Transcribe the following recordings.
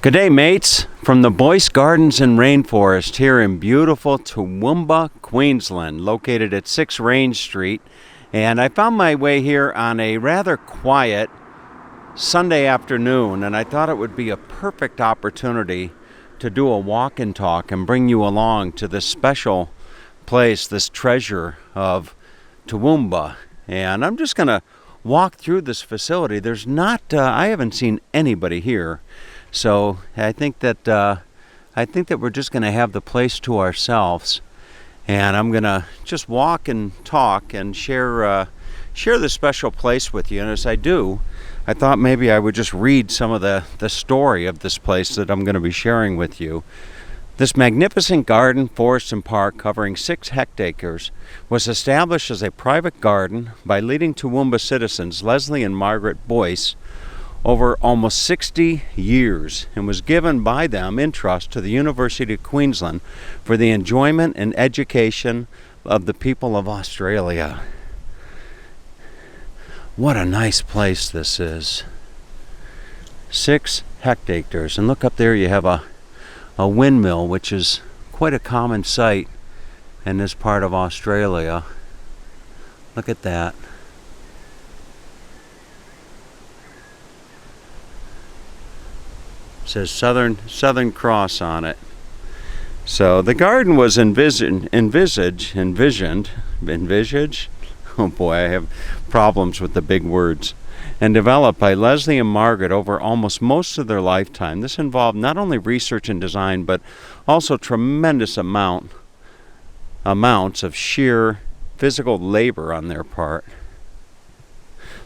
Good day, mates, from the Boyce Gardens and Rainforest here in beautiful Toowoomba, Queensland, located at 6 Range Street. And I found my way here on a rather quiet Sunday afternoon, and I thought it would be a perfect opportunity to do a walk and talk and bring you along to this special place, this treasure of Toowoomba. And I'm just going to walk through this facility. There's not, I haven't seen anybody here. So I think that we're just going to have the place to ourselves, and I'm going to just walk and talk and share this special place with you. And as I do, I thought maybe I would just read some of the story of this place that I'm going to be sharing with you. This magnificent garden, forest, and park covering 6 hectares was established as a private garden by leading Toowoomba citizens Leslie and Margaret Boyce over almost 60 years, and was given by them in trust to the University of Queensland for the enjoyment and education of the people of Australia. What a nice place this is. 6 hectares, and look up there, you have a windmill, which is quite a common sight in this part of Australia. Look at that. It says Southern Cross on it. So the garden was envisioned. Oh boy, I have problems with the big words. And developed by Leslie and Margaret over almost most of their lifetime. This involved not only research and design, but also tremendous amounts of sheer physical labor on their part.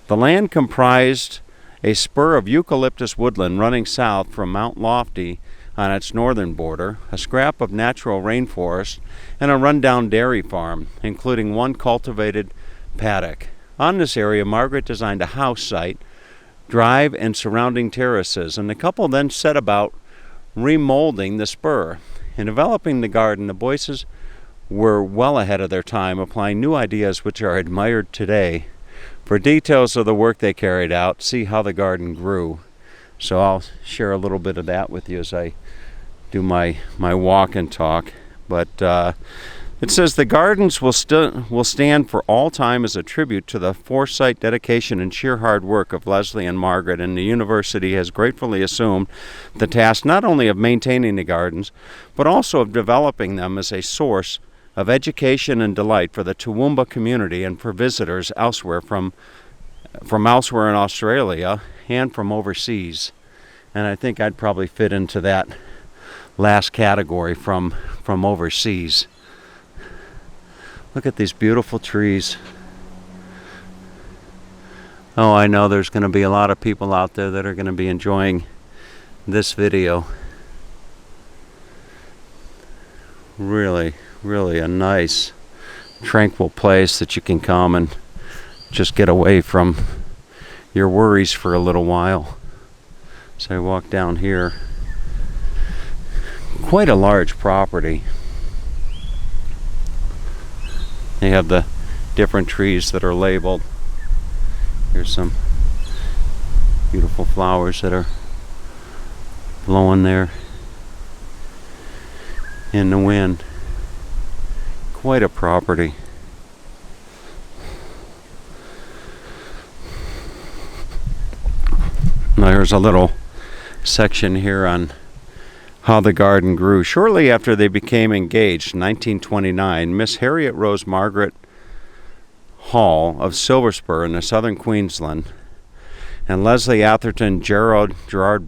The land comprised a spur of eucalyptus woodland running south from Mount Lofty on its northern border, a scrap of natural rainforest, and a rundown dairy farm, including 1 cultivated paddock. On this area, Margaret designed a house site, drive, and surrounding terraces, and the couple then set about remolding the spur. In developing the garden, the Boyces were well ahead of their time, applying new ideas which are admired today. For details of the work they carried out, see how the garden grew. So I'll share a little bit of that with you as I do my walk and talk. But it says the gardens will stand for all time as a tribute to the foresight, dedication, and sheer hard work of Leslie and Margaret, and the university has gratefully assumed the task not only of maintaining the gardens, but also of developing them as a source of education and delight for the Toowoomba community and for visitors elsewhere from elsewhere in Australia and from overseas. And I think I'd probably fit into that last category, from overseas. Look at these beautiful trees. Oh, I know there's going to be a lot of people out there that are going to be enjoying this video. Really a nice, tranquil place that you can come and just get away from your worries for a little while. So I walk down here. Quite a large property. They have the different trees that are labeled. Here's some beautiful flowers that are blowing there in the wind. Quite a property. There's a little section here on how the garden grew. Shortly after they became engaged in 1929, Miss Harriet Rose Margaret Hall of Silver Spur in the southern Queensland and Leslie Atherton Gerard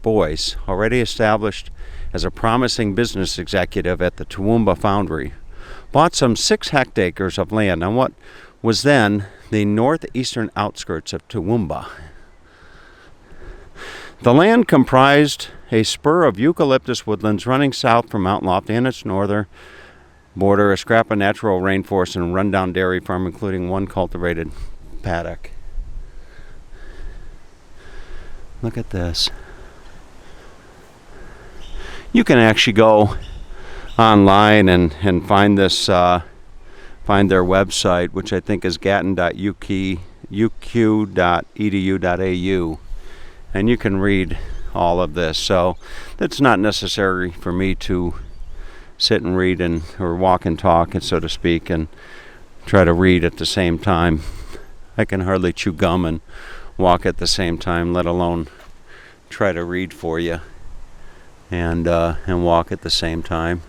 Boyce, already established as a promising business executive at the Toowoomba Foundry, bought some 6 hectares of land on what was then the northeastern outskirts of Toowoomba. The land comprised a spur of eucalyptus woodlands running south from Mount Lofty and its northern border, a scrap of natural rainforest, and a rundown dairy farm, including 1 cultivated paddock. Look at this. You can actually go online and find this, find their website, which I think is gatton.uq.edu.au, and you can read all of this. So it's not necessary for me to sit and read or walk and talk, and so to speak, and try to read at the same time. I can hardly chew gum and walk at the same time, let alone try to read for you and walk at the same time.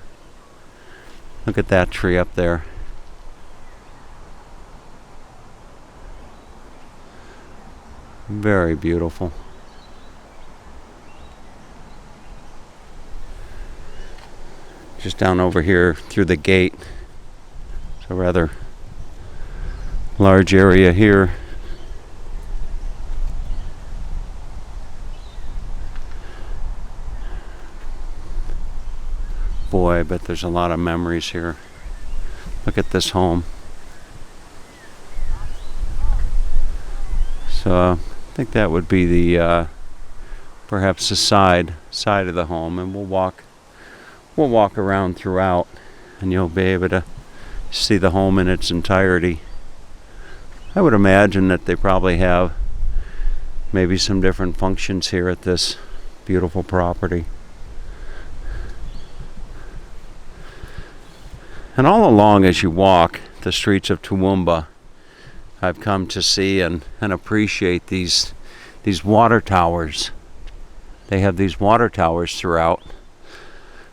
Look at that tree up there. Very beautiful. Just down over here through the gate. It's a rather large area here. Boy, I bet there's a lot of memories here. Look at this home. So I think that would be the perhaps the side of the home, and we'll walk around throughout, and you'll be able to see the home in its entirety. I would imagine that they probably have maybe some different functions here at this beautiful property. And all along as you walk the streets of Toowoomba, I've come to see and appreciate these water towers. They have these water towers throughout.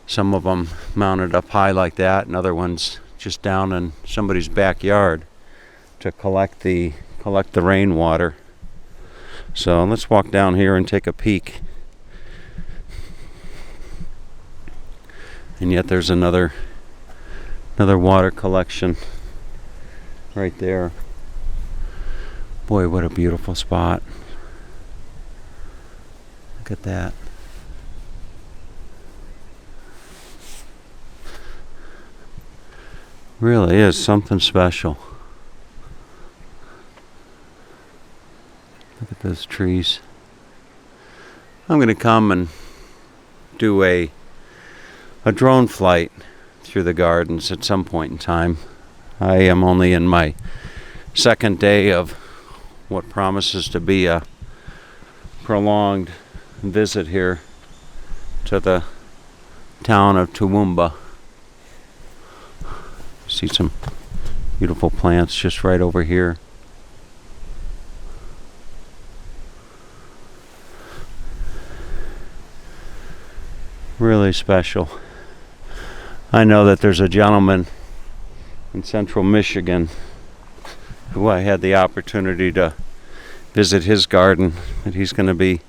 Some of them mounted up high like that, and other ones just down in somebody's backyard to collect the rainwater. So let's walk down here and take a peek. And yet there's another water collection right there. Boy, what a beautiful spot. Look at that. Really is something special. Look at those trees. I'm going to come and do a drone flight through the gardens at some point in time. I am only in my second day of what promises to be a prolonged visit here to the town of Toowoomba. See some beautiful plants just right over here. Really special. I know that there's a gentleman in central Michigan who I had the opportunity to visit his garden, and he's going to be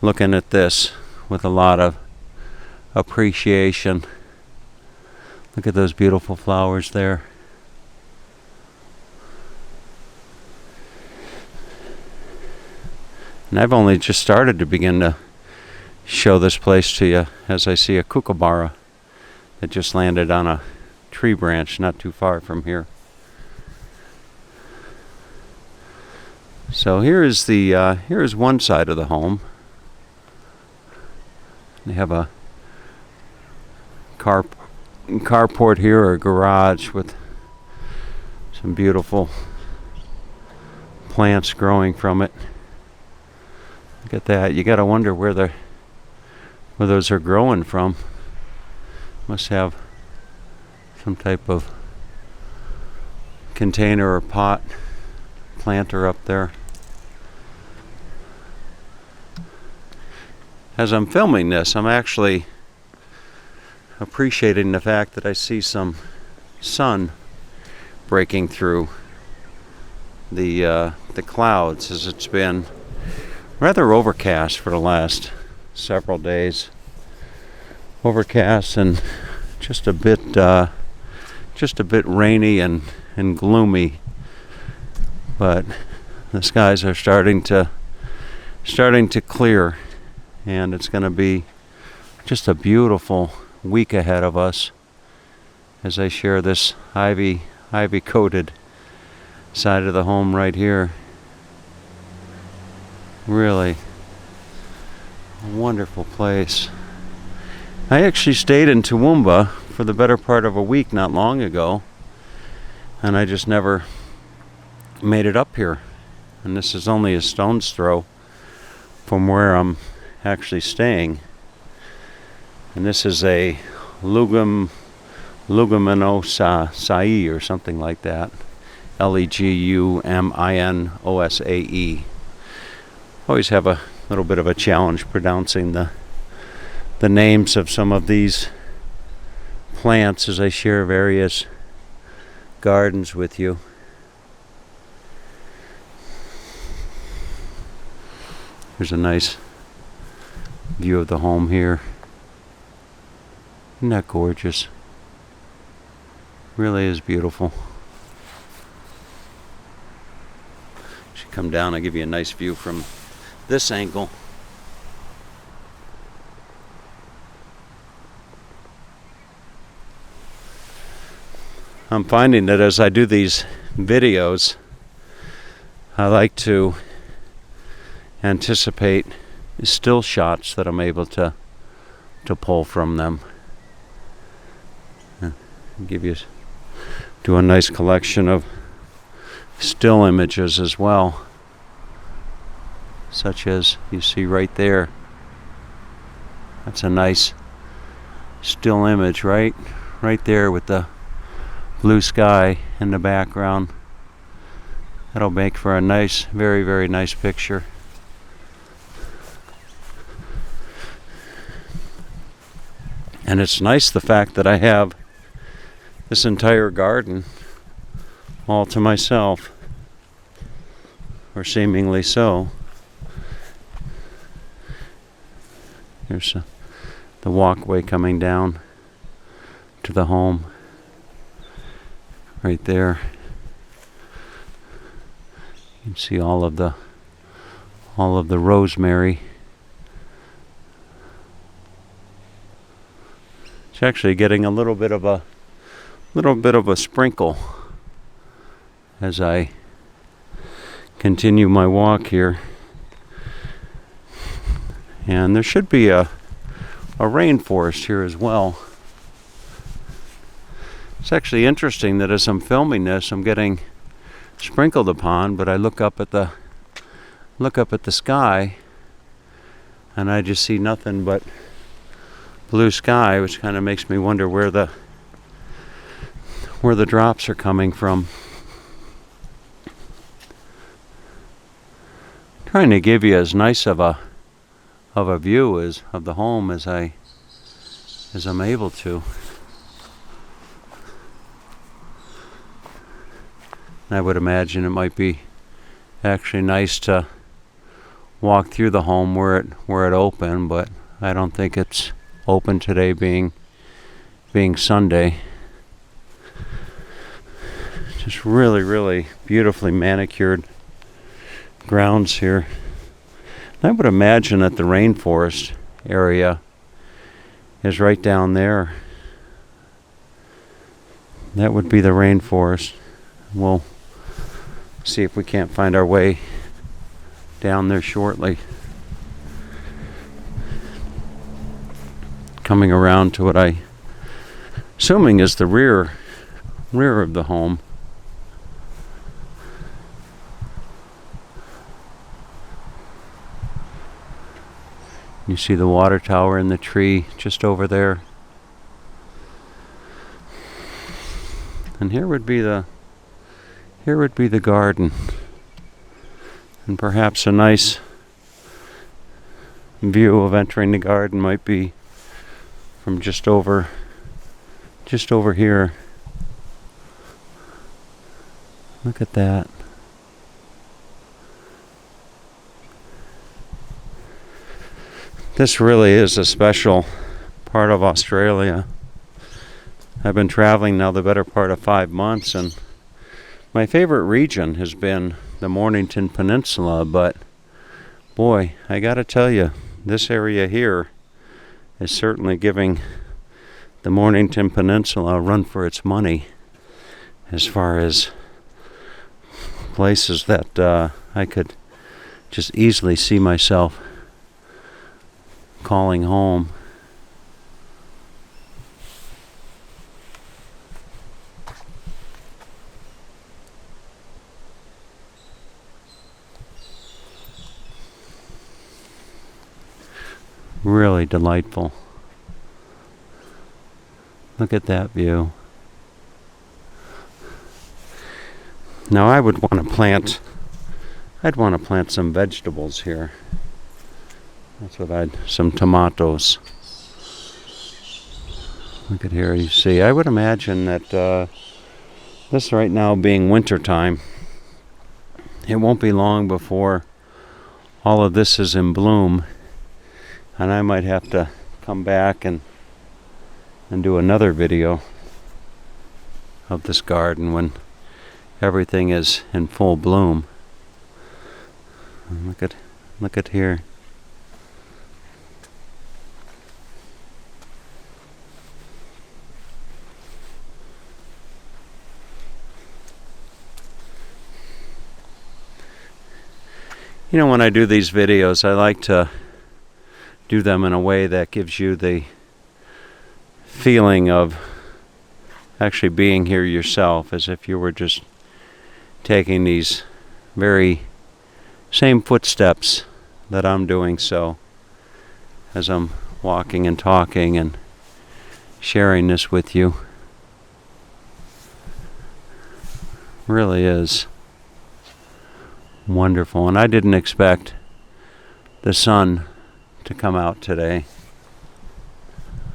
looking at this with a lot of appreciation. Look at those beautiful flowers there. And I've only just started to begin to show this place to you as I see a kookaburra that just landed on a tree branch not too far from here. So here is one side of the home. They have a carport here, or a garage, with some beautiful plants growing from it. Look at that. You gotta wonder where those are growing from. Must have some type of container or pot planter up there. As I'm filming this, I'm actually appreciating the fact that I see some sun breaking through the clouds, as it's been rather overcast for the last several days. Overcast and just a bit rainy and gloomy, but the skies are starting to clear, and it's going to be just a beautiful week ahead of us as I share this ivy coated side of the home right here. Really a wonderful place. I actually stayed in Toowoomba for the better part of a week not long ago, and I just never made it up here. And this is only a stone's throw from where I'm actually staying. And this is a leguminosae or something like that. Leguminosae. Always have a little bit of a challenge pronouncing the names of some of these plants as I share various gardens with you. There's a nice view of the home here. Isn't that gorgeous? Really is beautiful. Should come down, I'll give you a nice view from this angle. I'm finding that as I do these videos, I like to anticipate still shots that I'm able to pull from them. Do a nice collection of still images as well, such as you see right there. That's a nice still image right there with the blue sky in the background. That'll make for a nice, very, very nice picture. And it's nice the fact that I have this entire garden all to myself, or seemingly so. Here's the walkway coming down to the home right there. You can see all of the rosemary. It's actually getting a little bit of a sprinkle as I continue my walk here. And there should be a rainforest here as well. It's actually interesting that as I'm filming this, I'm getting sprinkled upon, but I look up at the sky and I just see nothing but blue sky, which kind of makes me wonder where the drops are coming from. Trying to give you as nice of a view as of the home as I'm able to. And I would imagine it might be actually nice to walk through the home where it opened, but I don't think it's open today, being Sunday. Just really, really beautifully manicured grounds here. And I would imagine that the rainforest area is right down there. That would be the rainforest. We'll see if we can't find our way down there shortly. Coming around to what I assuming is the rear of the home. You see the water tower in the tree just over there. And here would be the garden. And perhaps a nice view of entering the garden might be from just over here. Look at that. This really is a special part of Australia. I've been traveling now the better part of 5 months, and my favorite region has been the Mornington Peninsula, but boy, I gotta tell you, this area here is certainly giving the Mornington Peninsula a run for its money as far as places that I could just easily see myself calling home. Really delightful. Look at that view. Now I'd want to plant some vegetables here. Some tomatoes. Look at here, you see. I would imagine that this right now being winter time, it won't be long before all of this is in bloom, and I might have to come back and do another video of this garden when everything is in full bloom. And look at here. You know, when I do these videos, I like to do them in a way that gives you the feeling of actually being here yourself, as if you were just taking these very same footsteps that I'm doing, so as I'm walking and talking and sharing this with you. Really is wonderful, and I didn't expect the sun to come out today.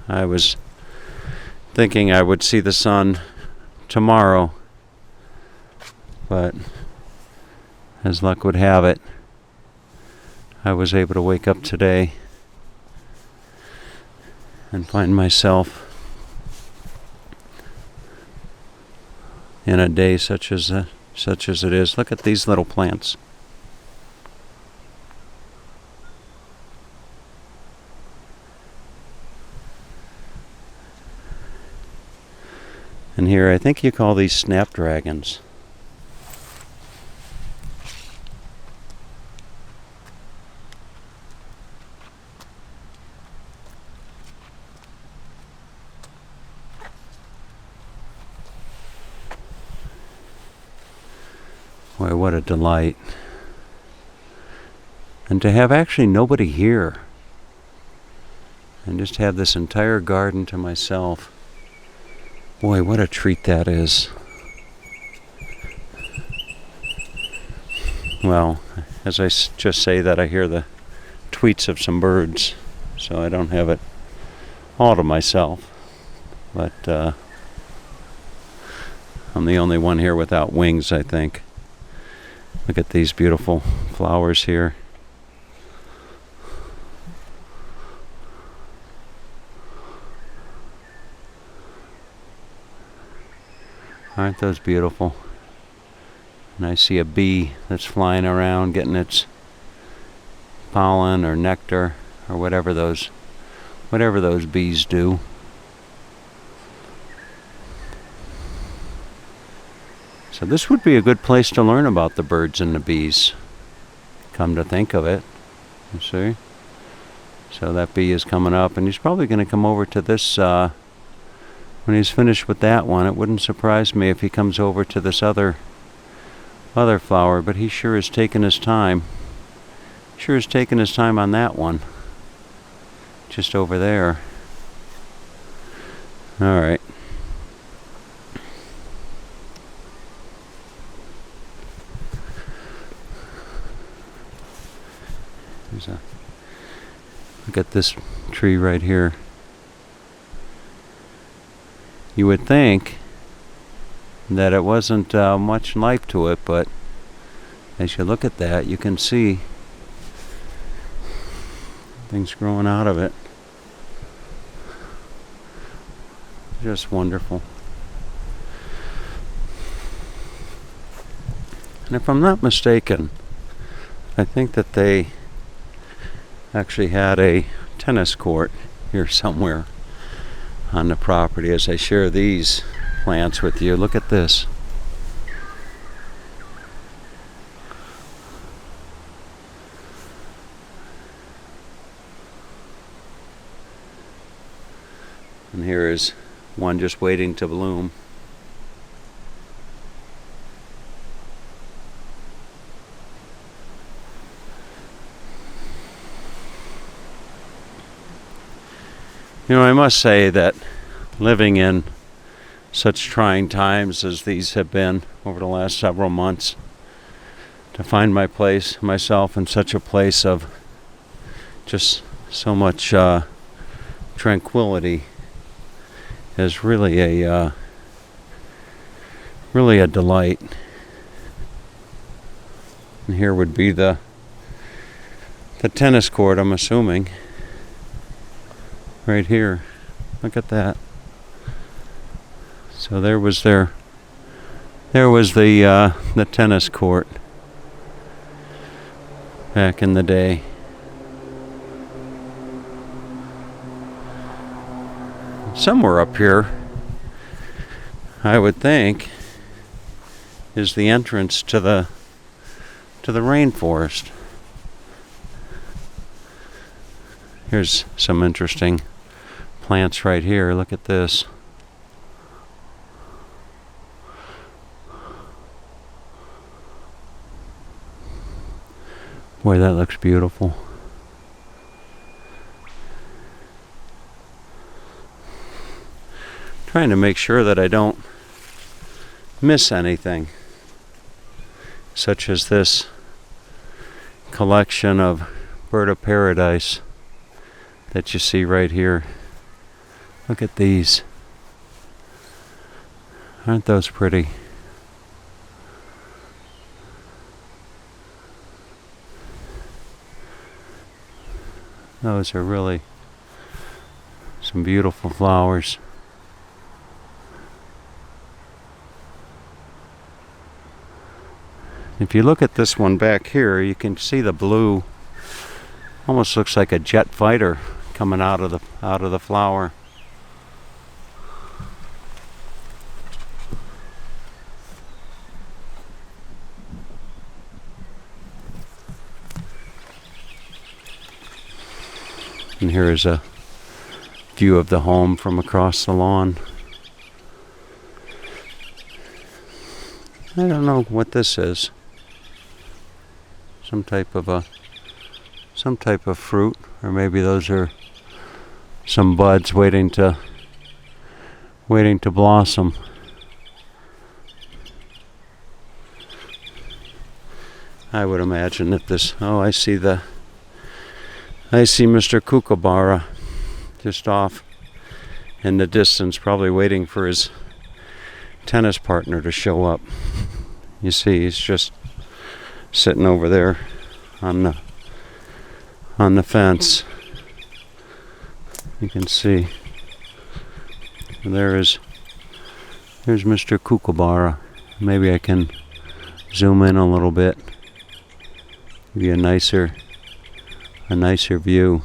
I was thinking I would see the sun tomorrow, but as luck would have it, I was able to wake up today and find myself in a day such as it is. Look at these little plants. And here, I think you call these snapdragons. Boy, what a delight. And to have actually nobody here, and just have this entire garden to myself. Boy, what a treat that is. Well, as I just say that, I hear the tweets of some birds, so I don't have it all to myself. But I'm the only one here without wings, I think. Look at these beautiful flowers here. Aren't those beautiful? And I see a bee that's flying around getting its pollen or nectar or whatever those bees do. So this would be a good place to learn about the birds and the bees. Come to think of it, you see. So that bee is coming up, and he's probably going to come over to this when he's finished with that one. It wouldn't surprise me if he comes over to this other flower, but he sure is taking his time. Sure is taking his time on that one. Just over there. All right. Look at this tree right here. You would think that it wasn't much life to it, but as you look at that, you can see things growing out of it. Just wonderful. And if I'm not mistaken, I think that they actually had a tennis court here somewhere on the property. As I share these plants with you, look at this. And here is one just waiting to bloom. You know, I must say that living in such trying times as these have been over the last several months, to find myself in such a place of just so much tranquility is really a delight. And here would be the tennis court, I'm assuming. Right here. Look at that. So there was the tennis court back in the day. Somewhere up here, I would think, is the entrance to the rainforest. Here's some interesting plants right here. Look at this. Boy, that looks beautiful. Trying to make sure that I don't miss anything, such as this collection of bird of paradise that you see right here. Look at these. Aren't those pretty? Those are really some beautiful flowers. If you look at this one back here, you can see the blue. Almost looks like a jet fighter coming out of the flower. And here is a view of the home from across the lawn. I don't know what this is. Some type of fruit, or maybe those are some buds waiting to blossom. I would imagine that this. Oh, I see Mr. Kookaburra just off in the distance, probably waiting for his tennis partner to show up. You see, he's just sitting over there on the fence. You can see there's Mr. Kookaburra. Maybe I can zoom in a little bit, give you a nicer view.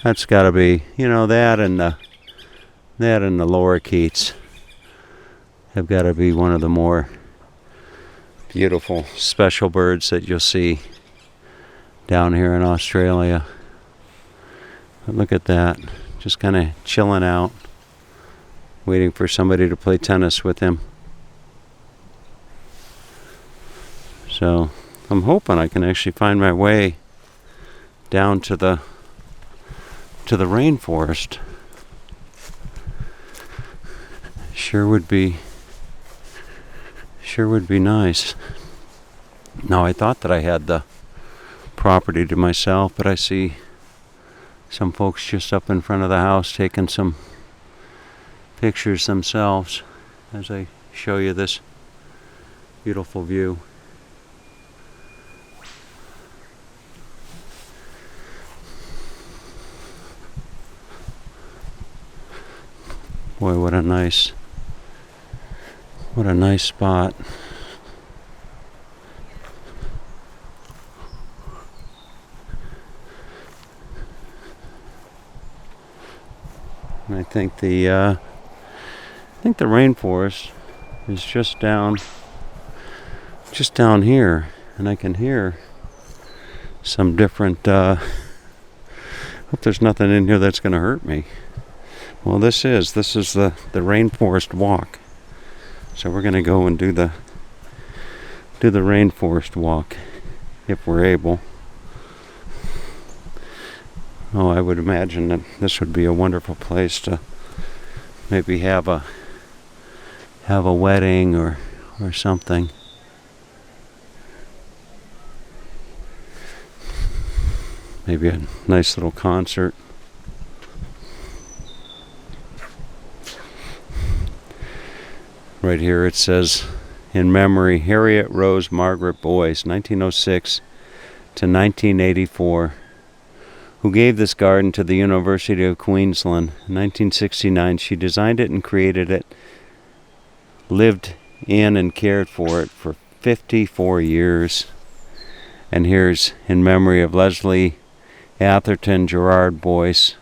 That's got to be, that and the lorikeets have got to be one of the more beautiful special birds that you'll see down here in Australia. But look at that, just kind of chilling out, waiting for somebody to play tennis with him. So I'm hoping I can actually find my way down to the rainforest. Sure would be nice. Now, I thought that I had the property to myself, but I see some folks just up in front of the house taking some pictures themselves as I show you this beautiful view. Boy, what a nice spot. And I think the rainforest is just down here, and I can hear some different. Hope there's nothing in here that's going to hurt me. Well, this is the rainforest walk. So we're going to go and do the rainforest walk if we're able. Oh, I would imagine that this would be a wonderful place to maybe have a wedding or something. Maybe a nice little concert. Right here it says, in memory, Harriet Rose Margaret Boyce, 1906 to 1984, who gave this garden to the University of Queensland. In 1969, she designed it and created it, lived in and cared for it for 54 years. And here's in memory of Leslie Atherton Gerard Boyce,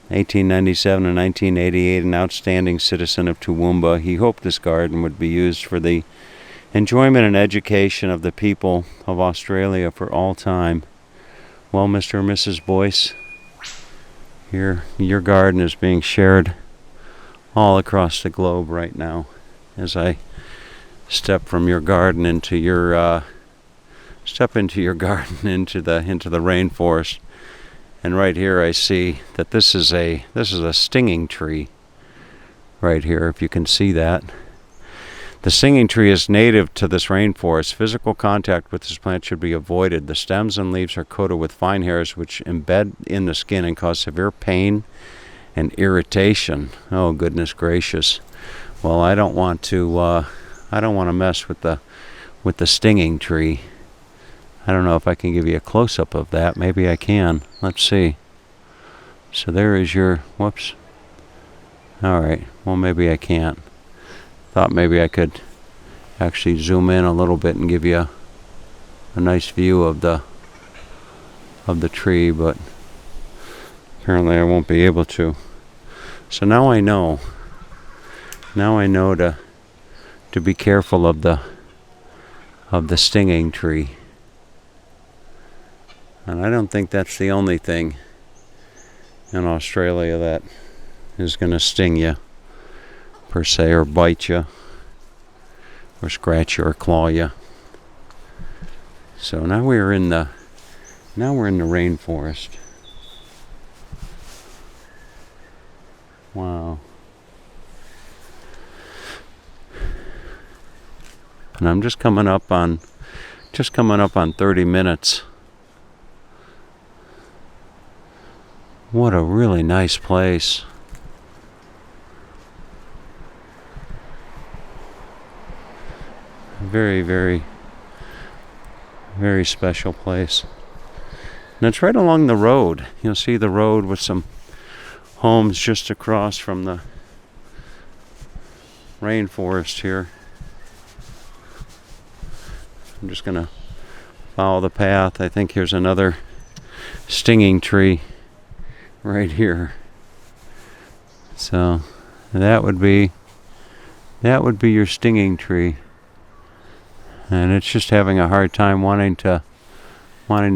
1897 and 1988, an outstanding citizen of Toowoomba. He hoped this garden would be used for the enjoyment and education of the people of Australia for all time. Well, Mr. and Mrs. Boyce, your garden is being shared all across the globe right now as I step from your garden into your garden into the rainforest. And right here I see that this is a stinging tree right here, if you can see that. The stinging tree is native to this rainforest. Physical contact with this plant should be avoided. The stems and leaves are coated with fine hairs which embed in the skin and cause severe pain and irritation. Oh, goodness gracious. Well, I don't want to mess with the stinging tree. I don't know if I can give you a close-up of that. Maybe I can. Let's see. So there is your... Whoops. Alright. Well, maybe I can't. Thought maybe I could actually zoom in a little bit and give you a nice view of the tree, but apparently I won't be able to. So now I know. Now I know to be careful of the stinging tree. And I don't think that's the only thing in Australia that is going to sting you, per se, or bite you, or scratch you, or claw you. So now we're in the rainforest. Wow. And I'm just coming up on 30 minutes. What a really nice place. Very, very, very special place. And it's right along the road. You'll see the road with some homes just across from the rainforest here. I'm just going to follow the path. I think here's another stinging tree right here. So that would be your stinging tree. And it's just having a hard time wanting to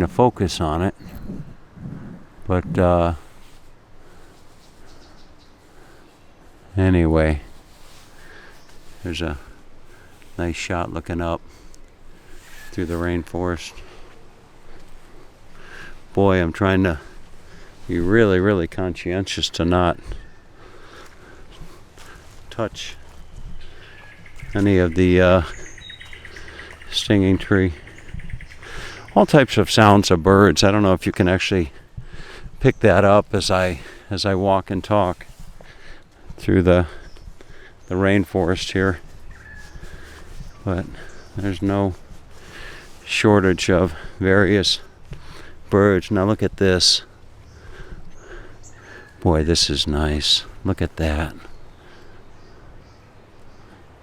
focus on it. But anyway, there's a nice shot looking up through the rainforest. Boy, I'm trying to be really, really conscientious to not touch any of the stinging tree. All types of sounds of birds. I don't know if you can actually pick that up as I walk and talk through the rainforest here. But there's no shortage of various birds. Now look at this. Boy, this is nice. Look at that.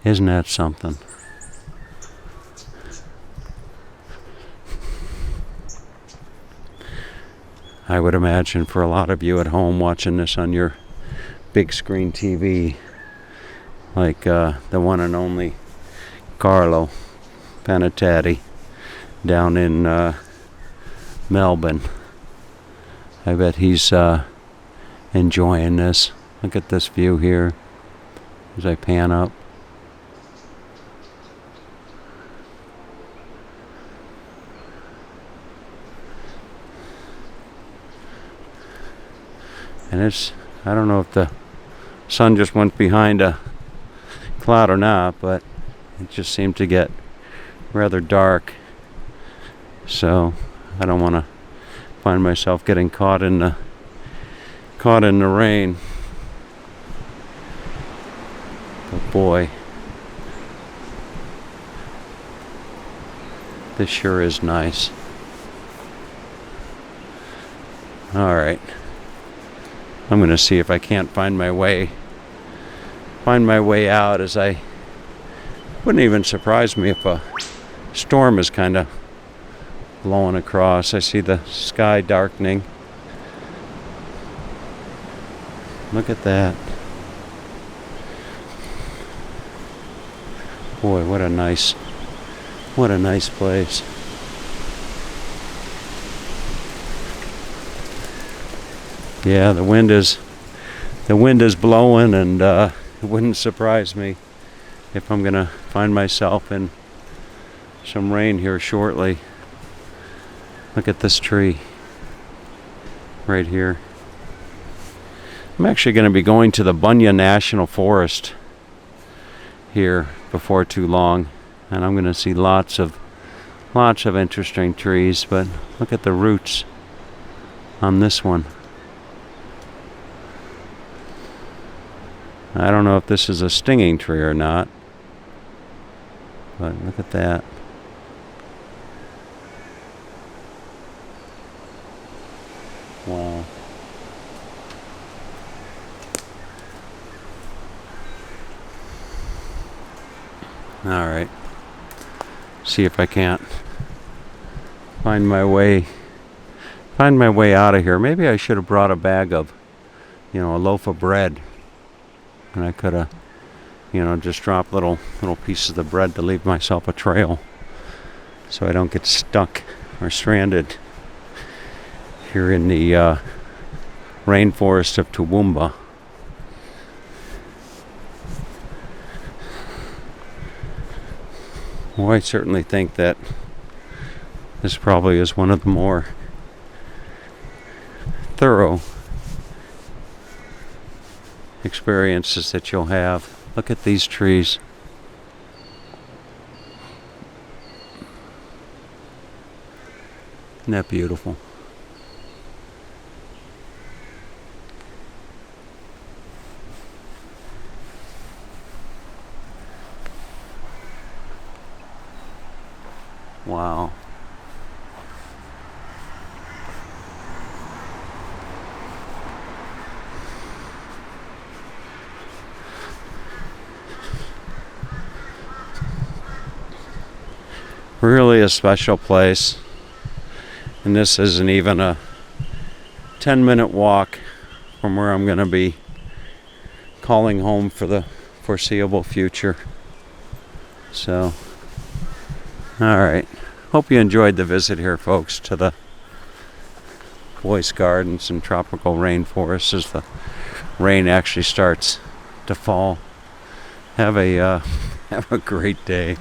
Isn't that something? I would imagine for a lot of you at home watching this on your big screen TV, like the one and only Carlo Panatati down in Melbourne. I bet he's enjoying this. Look at this view here as I pan up. And I don't know if the sun just went behind a cloud or not, but it just seemed to get rather dark. So I don't want to find myself getting caught in the rain. But boy, this sure is nice. All right, I'm gonna see if I can't find my way out. As I wouldn't even surprise me if a storm is kind of blowing across. I see the sky darkening. Look at that. Boy, what a nice place. Yeah, the wind is blowing, and it wouldn't surprise me if I'm gonna find myself in some rain here shortly. Look at this tree right here. I'm actually going to be going to the Bunya National Forest here before too long, and I'm going to see lots of interesting trees. But look at the roots on this one. I don't know if this is a stinging tree or not, but look at that. Wow. All right. See if I can't find my way out of here. Maybe I should have brought a bag of, a loaf of bread, and I could have, just dropped little pieces of bread to leave myself a trail, so I don't get stuck or stranded here in the rainforest of Toowoomba. Well, I certainly think that this probably is one of the more thorough experiences that you'll have. Look at these trees. Isn't that beautiful? Wow. Really a special place. And this isn't even a 10-minute walk from where I'm going to be calling home for the foreseeable future. So, all right. Hope you enjoyed the visit here, folks, to the Boyce Gardens and tropical rainforest as the rain actually starts to fall. Have a great day.